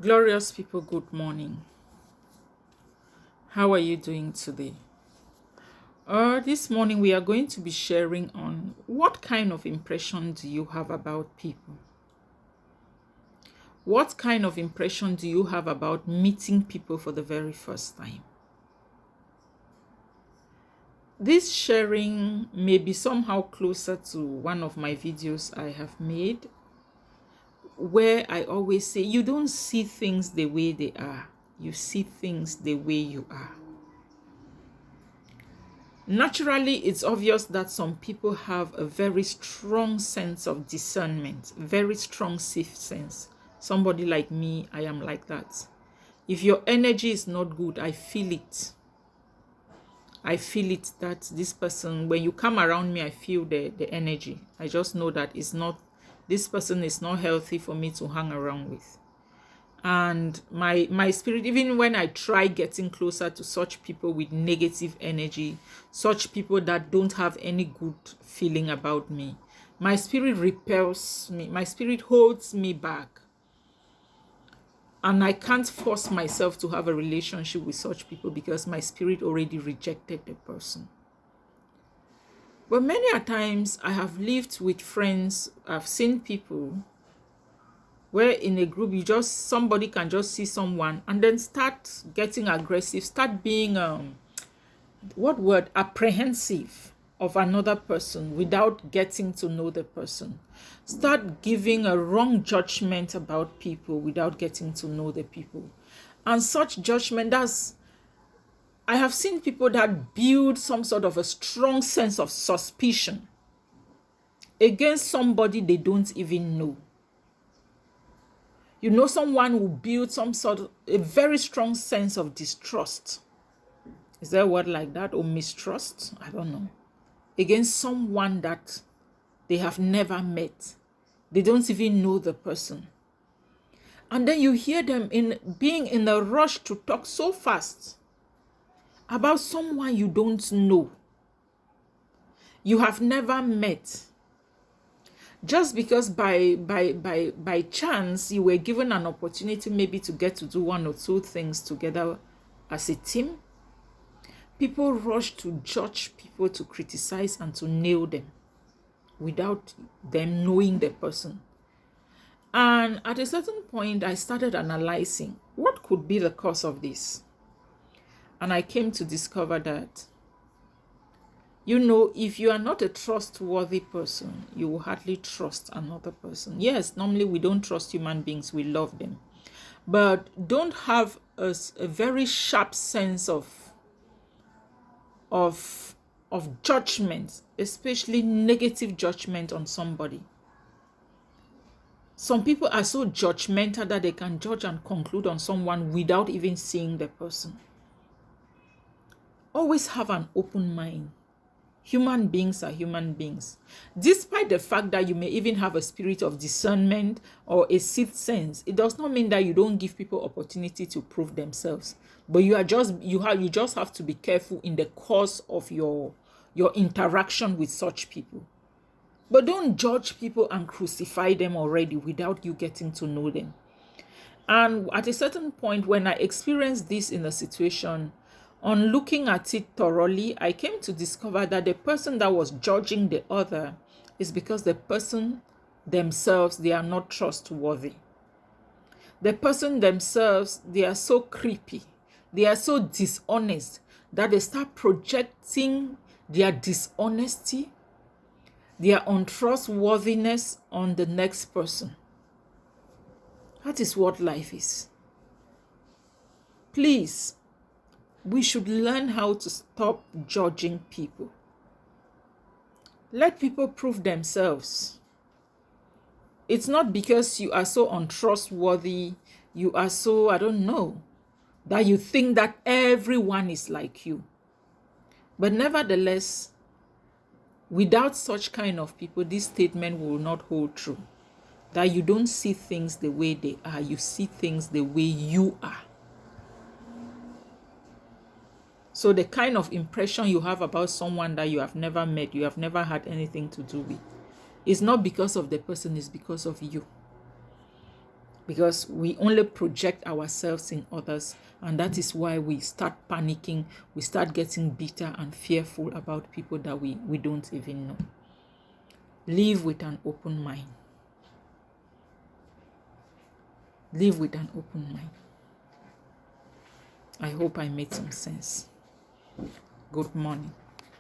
Glorious people, good morning. How are you doing today? This morning we are going to be sharing on what kind of impression do you have about people? What kind of impression do you have about meeting people for the very first time? This sharing may be somehow closer to one of my videos I have made, where I always say you don't see things the way they are, you see things the way you are. Naturally, it's obvious that some people have a very strong sense of discernment, very strong sixth sense. Somebody like me, I am like that. If your energy is not good, I feel it. I feel it that this person, when you come around me, I feel the energy. I just know that this person is not healthy for me to hang around with. And my spirit, even when I try getting closer to such people with negative energy, such people that don't have any good feeling about me, my spirit repels me, my spirit holds me back, and I can't force myself to have a relationship with such people because my spirit already rejected the person. But many a times I have lived with friends, I've seen people where in a group somebody can just see someone and then start getting aggressive, start being apprehensive of another person without getting to know the person, start giving a wrong judgment about people without getting to know the people. And such judgment, I have seen people that build some sort of a strong sense of suspicion against somebody they don't even know. Someone will build a very strong sense of distrust. Is there a word like that? Or mistrust? I don't know. Against someone that they have never met. They don't even know the person. And then you hear them being in a rush to talk so fast about someone you don't know. You have never met. Just because by chance you were given an opportunity maybe to get to do one or two things together as a team, people rush to judge people, to criticize and to nail them without them knowing the person. And at a certain point, I started analyzing what could be the cause of this. And I came to discover that if you are not a trustworthy person, you will hardly trust another person. Yes, normally we don't trust human beings, we love them. But don't have a very sharp sense of judgment, especially negative judgment on somebody. Some people are so judgmental that they can judge and conclude on someone without even seeing the person. Always have an open mind. Human beings are human beings. Despite the fact that you may even have a spirit of discernment or a sixth sense, it does not mean that you don't give people opportunity to prove themselves. But you just have to be careful in the course of your interaction with such people. But don't judge people and crucify them already without you getting to know them. And at a certain point, when I experienced this in a situation, on looking at it thoroughly, I came to discover that the person that was judging the other is because the person themselves, they are not trustworthy. The person themselves, they are so creepy, they are so dishonest that they start projecting their dishonesty, their untrustworthiness on the next person. That is what life is. Please, we should learn how to stop judging people. Let people prove themselves. It's not because you are so untrustworthy, you are so, that you think that everyone is like you. But nevertheless, without such kind of people, this statement will not hold true. That you don't see things the way they are, you see things the way you are. So the kind of impression you have about someone that you have never met, you have never had anything to do with, is not because of the person, it's because of you. because we only project ourselves in others, and that is why we start panicking, we start getting bitter and fearful about people that we don't even know. Live with an open mind. Live with an open mind. I hope I made some sense. Good morning.